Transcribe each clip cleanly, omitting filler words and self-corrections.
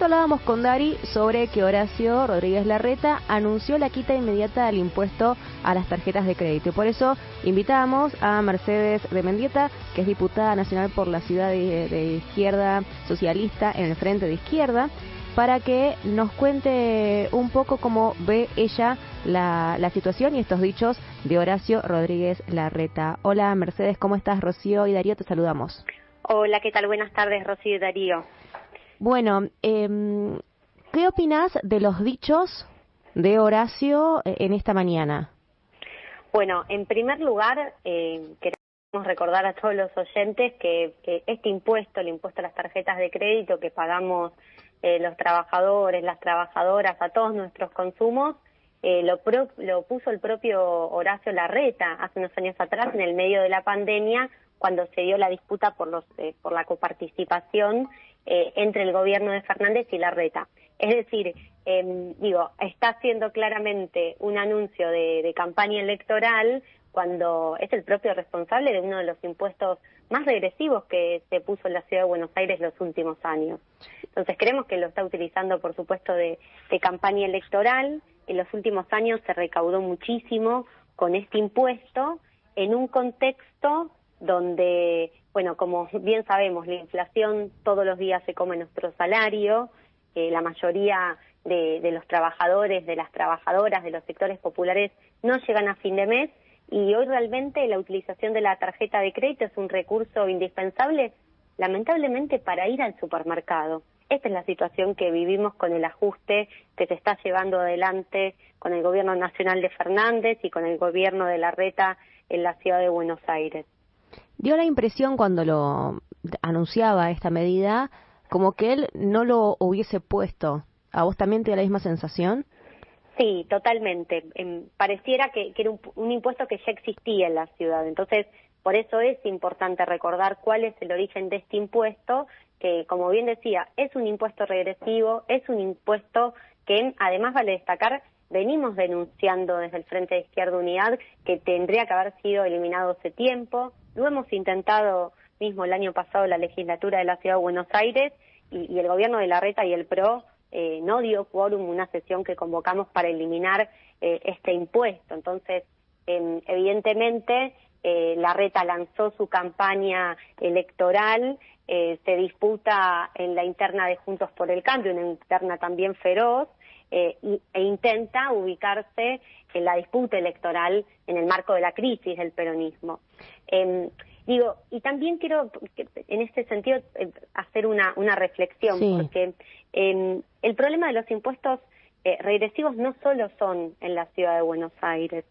rato hablábamos con Dari sobre que Horacio Rodríguez Larreta anunció la quita inmediata del impuesto a las tarjetas de crédito. Y por eso invitamos a Mercedes de Mendieta, que es diputada nacional por la ciudad de Izquierda Socialista en el Frente de Izquierda, para que nos cuente un poco cómo ve ella la situación y estos dichos de Horacio Rodríguez Larreta. Hola Mercedes, ¿cómo estás? Rocío y Darío te saludamos. Hola, ¿qué tal? Buenas tardes, Rocío y Darío. Bueno, ¿qué opinás de los dichos de Horacio en esta mañana? Bueno, en primer lugar, queremos recordar a todos los oyentes que este impuesto, el impuesto a las tarjetas de crédito que pagamos los trabajadores, las trabajadoras, a todos nuestros consumos, lo puso el propio Horacio Larreta hace unos años atrás, en el medio de la pandemia, cuando se dio la disputa por la coparticipación entre el gobierno de Fernández y Larreta. Es decir, está haciendo claramente un anuncio de campaña electoral cuando es el propio responsable de uno de los impuestos más regresivos que se puso en la ciudad de Buenos Aires los últimos años. Entonces creemos que lo está utilizando, por supuesto, de campaña electoral. En los últimos años se recaudó muchísimo con este impuesto en un contexto donde, bueno, como bien sabemos, la inflación todos los días se come nuestro salario, la mayoría de los trabajadores, de las trabajadoras, de los sectores populares no llegan a fin de mes, y hoy realmente la utilización de la tarjeta de crédito es un recurso indispensable, lamentablemente, para ir al supermercado. Esta es la situación que vivimos con el ajuste que se está llevando adelante con el gobierno nacional de Fernández y con el gobierno de Larreta en la ciudad de Buenos Aires. Dio la impresión cuando lo anunciaba esta medida como que él no lo hubiese puesto. ¿A vos también te da la misma sensación? Sí, totalmente. Pareciera que era un impuesto que ya existía en la ciudad. Entonces, por eso es importante recordar cuál es el origen de este impuesto, que, como bien decía, es un impuesto regresivo, es un impuesto que, además, vale destacar, venimos denunciando desde el Frente de Izquierda Unidad que tendría que haber sido eliminado hace tiempo. Lo hemos intentado mismo el año pasado la legislatura de la Ciudad de Buenos Aires y el gobierno de Larreta y el PRO no dio quórum una sesión que convocamos para eliminar este impuesto. Entonces, evidentemente, Larreta lanzó su campaña electoral, se disputa en la interna de Juntos por el Cambio, una interna también feroz, e intenta ubicarse en la disputa electoral en el marco de la crisis del peronismo. Y también quiero, en este sentido, hacer una reflexión, sí, porque el problema de los impuestos regresivos no solo son en la ciudad de Buenos Aires.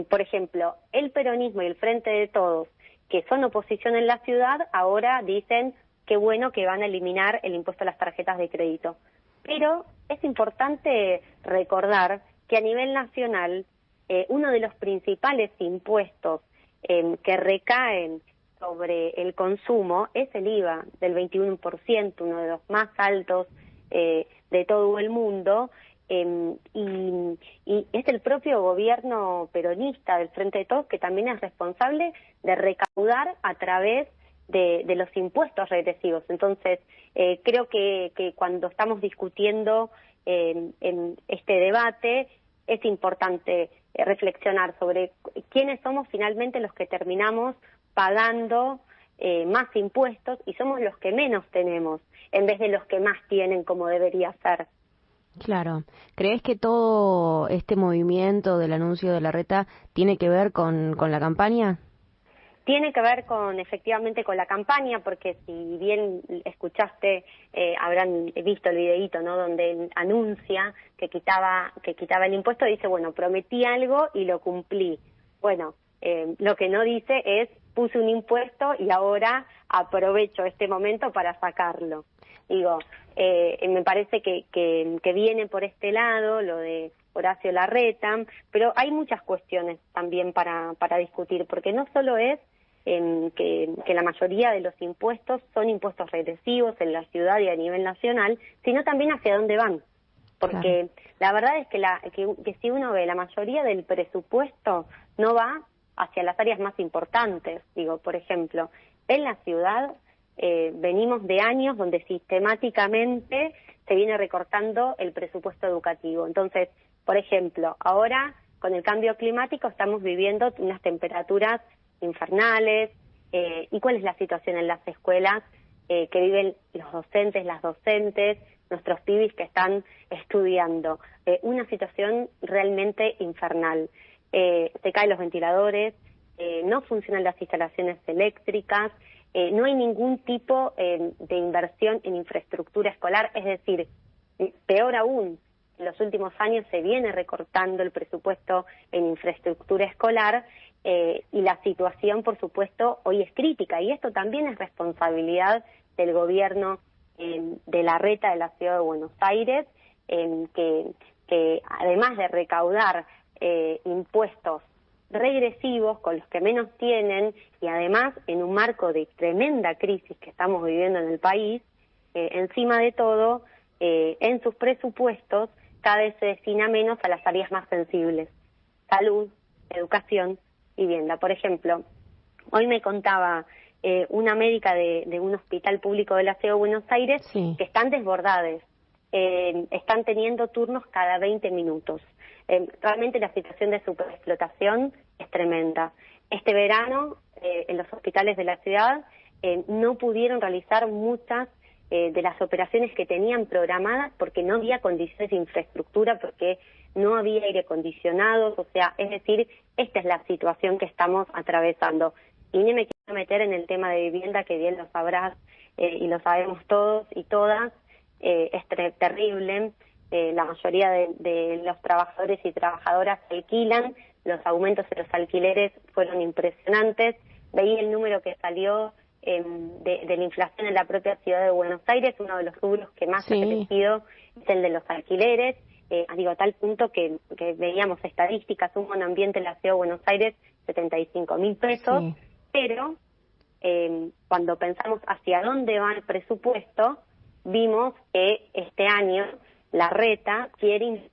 Por ejemplo, el peronismo y el Frente de Todos, que son oposición en la ciudad, ahora dicen qué bueno que van a eliminar el impuesto a las tarjetas de crédito. Pero es importante recordar que a nivel nacional uno de los principales impuestos que recaen sobre el consumo es el IVA del 21%, uno de los más altos de todo el mundo, y es el propio gobierno peronista del Frente de Todos que también es responsable de recaudar a través de los impuestos regresivos. Entonces, creo que cuando estamos discutiendo en este debate es importante reflexionar sobre quiénes somos finalmente los que terminamos pagando más impuestos y somos los que menos tenemos en vez de los que más tienen, como debería ser. Claro. ¿Crees que todo este movimiento del anuncio de Larreta tiene que ver con la campaña? Tiene que ver efectivamente con la campaña, porque si bien escuchaste, habrán visto el videíto, ¿no?, donde él anuncia que quitaba el impuesto, dice, bueno, prometí algo y lo cumplí. Bueno, lo que no dice es, puse un impuesto y ahora aprovecho este momento para sacarlo. Digo, me parece que viene por este lado, lo de Horacio Larreta, pero hay muchas cuestiones también para discutir, porque no solo es que la mayoría de los impuestos son impuestos regresivos en la ciudad y a nivel nacional, sino también hacia dónde van. Porque claro, la verdad es que si uno ve, la mayoría del presupuesto no va hacia las áreas más importantes. Digo, por ejemplo, en la ciudad venimos de años donde sistemáticamente se viene recortando el presupuesto educativo. Entonces, por ejemplo, ahora con el cambio climático estamos viviendo unas temperaturas infernales. ¿Y cuál es la situación en las escuelas que viven los docentes, las docentes, nuestros pibis que están estudiando? Una situación realmente infernal. Se caen los ventiladores, no funcionan las instalaciones eléctricas, no hay ningún tipo de inversión en infraestructura escolar, es decir, peor aún, en los últimos años se viene recortando el presupuesto en infraestructura escolar y la situación, por supuesto, hoy es crítica, y esto también es responsabilidad del gobierno de Larreta de la Ciudad de Buenos Aires, que además de recaudar impuestos regresivos con los que menos tienen, y además en un marco de tremenda crisis que estamos viviendo en el país, encima de todo, en sus presupuestos cada vez se destina menos a las áreas más sensibles: salud, educación, vivienda. Por ejemplo, hoy me contaba una médica de un hospital público de la Ciudad de Buenos Aires que están desbordadas, están teniendo turnos cada 20 minutos. Realmente la situación de superexplotación es tremenda. Este verano, en los hospitales de la ciudad, no pudieron realizar muchas de las operaciones que tenían programadas porque no había condiciones de infraestructura, porque no había aire acondicionado, o sea, es decir, esta es la situación que estamos atravesando. Y ni me quiero meter en el tema de vivienda, que bien lo sabrás y lo sabemos todos y todas, es terrible. La mayoría de los trabajadores y trabajadoras alquilan, los aumentos de los alquileres fueron impresionantes. Veí el número que salió de la inflación en la propia Ciudad de Buenos Aires. Uno de los rubros que más ha crecido es el de los alquileres, a tal punto que veíamos estadísticas: un monoambiente en la Ciudad de Buenos Aires, 75.000 pesos, pero cuando pensamos hacia dónde va el presupuesto, vimos que este año Larreta quiere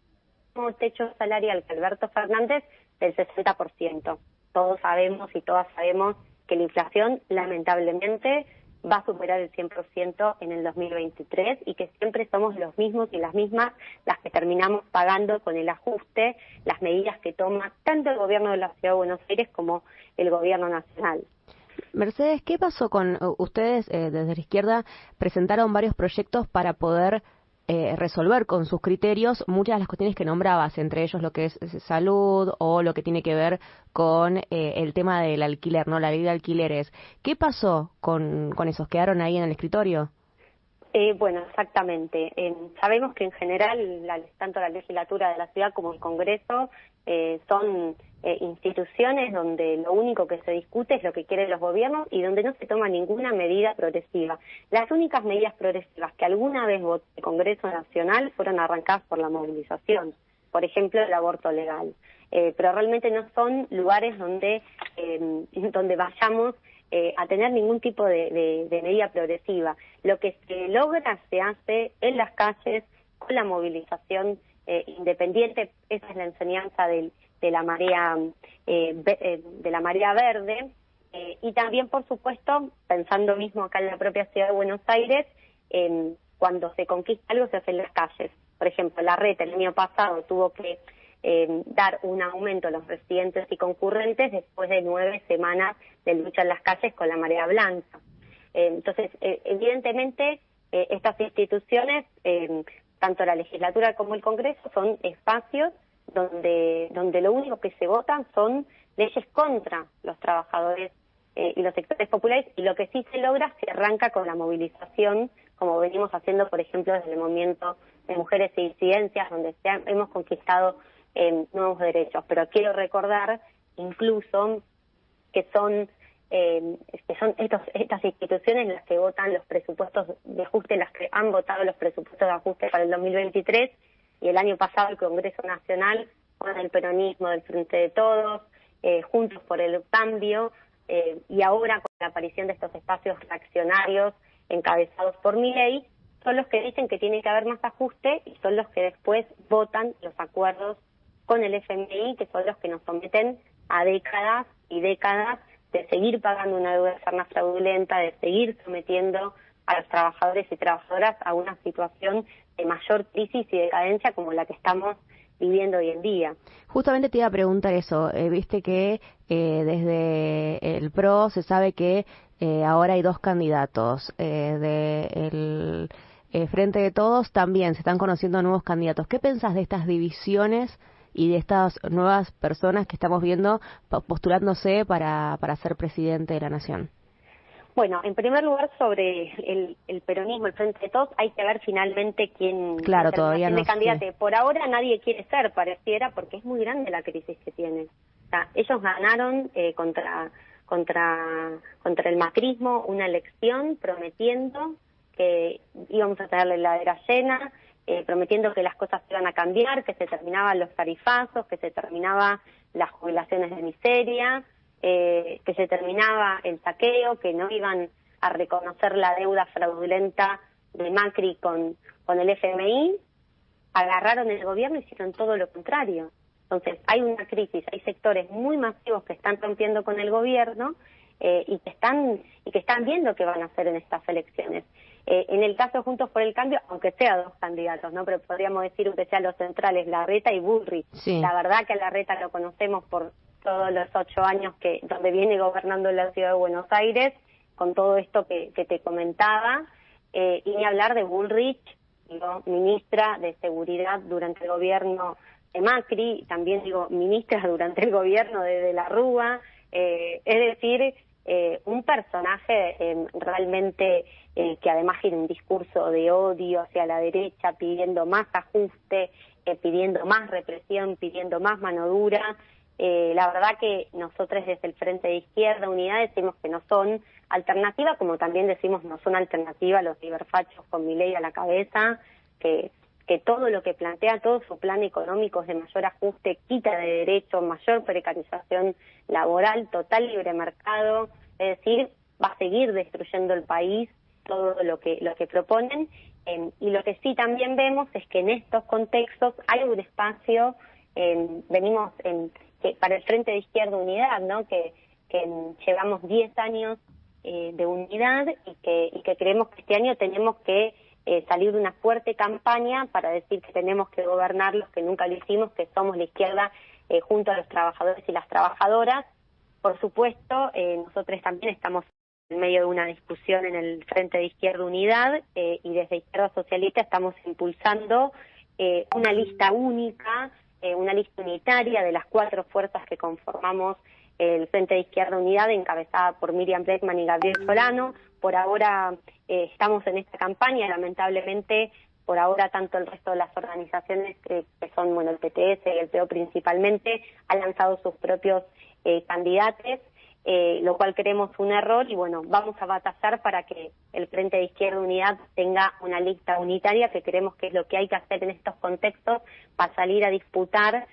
un techo salarial que Alberto Fernández del 60%. Todos sabemos y todas sabemos que la inflación lamentablemente va a superar el 100% en el 2023 y que siempre somos los mismos y las mismas las que terminamos pagando con el ajuste las medidas que toma tanto el gobierno de la Ciudad de Buenos Aires como el gobierno nacional. Mercedes, ¿qué pasó con ustedes desde la izquierda? Presentaron varios proyectos para poder resolver con sus criterios muchas de las cuestiones que nombrabas, entre ellos lo que es salud o lo que tiene que ver con el tema del alquiler, ¿no? La ley de alquileres. ¿Qué pasó con esos? ¿Quedaron ahí en el escritorio? Bueno, exactamente. Sabemos que en general tanto la legislatura de la ciudad como el Congreso son instituciones donde lo único que se discute es lo que quieren los gobiernos y donde no se toma ninguna medida progresiva. Las únicas medidas progresivas que alguna vez votó el Congreso Nacional fueron arrancadas por la movilización, por ejemplo el aborto legal, pero realmente no son lugares donde vayamos a tener ningún tipo de medida progresiva. Lo que se logra se hace en las calles con la movilización independiente. Esa es la enseñanza de la marea verde, y también, por supuesto, pensando mismo acá en la propia Ciudad de Buenos Aires, cuando se conquista algo se hace en las calles. Por ejemplo, Larreta el año pasado tuvo que dar un aumento a los residentes y concurrentes después de 9 semanas de lucha en las calles con la marea blanca. Entonces, evidentemente, estas instituciones, tanto la legislatura como el Congreso, son espacios donde lo único que se votan son leyes contra los trabajadores y los sectores populares, y lo que sí se logra se arranca con la movilización, como venimos haciendo, por ejemplo, desde el movimiento de mujeres e disidencias, donde hemos conquistado nuevos derechos. Pero quiero recordar incluso que son estas instituciones las que votan los presupuestos de ajuste, las que han votado los presupuestos de ajuste para el 2023, y el año pasado el Congreso Nacional, con el peronismo del Frente de Todos, Juntos por el Cambio, y ahora con la aparición de estos espacios reaccionarios encabezados por Milei, son los que dicen que tiene que haber más ajuste y son los que después votan los acuerdos con el FMI, que son los que nos someten a décadas y décadas de seguir pagando una deuda externa fraudulenta, de seguir sometiendo a los trabajadores y trabajadoras a una situación de mayor crisis y decadencia como la que estamos viviendo hoy en día. Justamente te iba a preguntar eso, viste que desde el PRO se sabe que ahora hay dos candidatos, del Frente de Todos también se están conociendo nuevos candidatos. ¿Qué pensás de estas divisiones y de estas nuevas personas que estamos viendo postulándose para ser presidente de la Nación? Bueno, en primer lugar, sobre el peronismo, el Frente de Todos, hay que ver finalmente quién todavía no candidato. Por ahora nadie quiere ser, pareciera, porque es muy grande la crisis que tienen. O sea, ellos ganaron contra el macrismo una elección prometiendo que íbamos a tener la heladera llena, prometiendo que las cosas iban a cambiar, que se terminaban los tarifazos, que se terminaban las jubilaciones de miseria, que se terminaba el saqueo, que no iban a reconocer la deuda fraudulenta de Macri con el FMI. Agarraron el gobierno y hicieron todo lo contrario. Entonces hay una crisis, hay sectores muy masivos que están rompiendo con el gobierno y que están viendo qué van a hacer en estas elecciones. En el caso de Juntos por el Cambio, aunque sea dos candidatos, ¿no? Pero podríamos decir que sean los centrales, Larreta y Bullrich. Sí. La verdad que a Larreta lo conocemos por todos los 8 años donde viene gobernando en la ciudad de Buenos Aires, con todo esto que te comentaba, y ni hablar de Bullrich, ministra de Seguridad durante el gobierno de Macri, también ministra durante el gobierno de la Rúa, es decir, un personaje realmente que además tiene un discurso de odio hacia la derecha, pidiendo más ajuste, pidiendo más represión, pidiendo más mano dura. La verdad que nosotros desde el Frente de Izquierda Unidad decimos que no son alternativa, como también decimos no son alternativa los ciberfachos con Milei a la cabeza, que todo lo que plantea, todo su plan económico es de mayor ajuste, quita de derechos, mayor precarización laboral, total libre mercado, es decir, va a seguir destruyendo el país todo lo que proponen, y lo que sí también vemos es que en estos contextos hay un espacio, que para el Frente de Izquierda Unidad, ¿no? que llevamos 10 años de unidad y que creemos que este año tenemos que salir de una fuerte campaña para decir que tenemos que gobernar los que nunca lo hicimos, que somos la izquierda junto a los trabajadores y las trabajadoras. Por supuesto, nosotros también estamos en medio de una discusión en el Frente de Izquierda Unidad y desde Izquierda Socialista estamos impulsando una lista única, una lista unitaria de las 4 fuerzas que conformamos el Frente de Izquierda Unidad, encabezada por Miriam Bregman y Gabriel Solano. Por ahora estamos en esta campaña, lamentablemente, por ahora tanto el resto de las organizaciones que son, el PTS y el PO principalmente, han lanzado sus propios candidatos, lo cual creemos un error y vamos a batallar para que el Frente de Izquierda Unidad tenga una lista unitaria, que creemos que es lo que hay que hacer en estos contextos para salir a disputar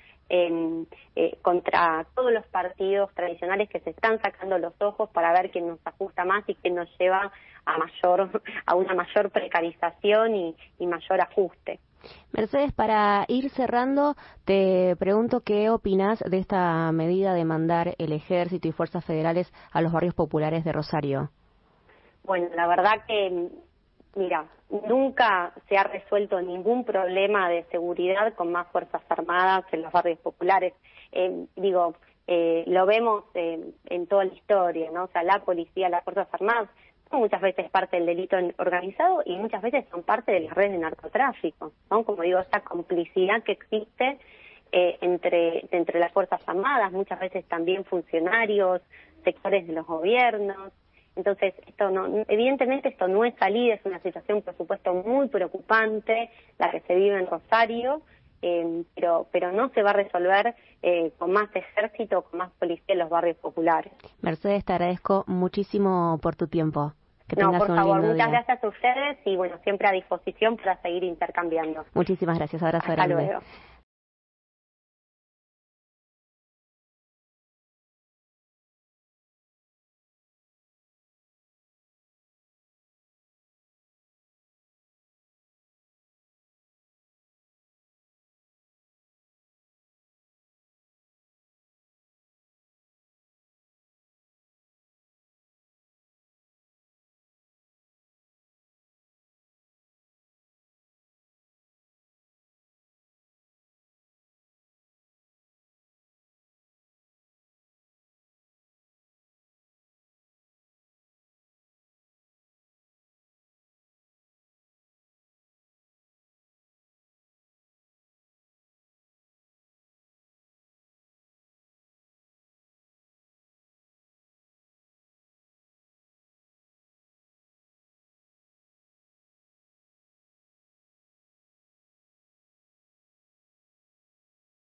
contra todos los partidos tradicionales que se están sacando los ojos para ver quién nos ajusta más y quién nos lleva a una mayor precarización y mayor ajuste. Mercedes, para ir cerrando, te pregunto qué opinás de esta medida de mandar el Ejército y fuerzas federales a los barrios populares de Rosario. Bueno, la verdad que, mira, nunca se ha resuelto ningún problema de seguridad con más fuerzas armadas en los barrios populares. Lo vemos en toda la historia, ¿no? O sea, la policía, las fuerzas armadas, son muchas veces parte del delito organizado y muchas veces son parte de las redes de narcotráfico, ¿no? Como digo, esta complicidad que existe entre las fuerzas armadas, muchas veces también funcionarios, sectores de los gobiernos. Entonces, evidentemente esto no es salida, es una situación, por supuesto, muy preocupante, la que se vive en Rosario, pero no se va a resolver con más ejército, con más policía en los barrios populares. Mercedes, te agradezco muchísimo por tu tiempo. Que por favor, muchas día. Gracias a ustedes y siempre a disposición para seguir intercambiando. Muchísimas gracias, abrazo grande. Hasta luego.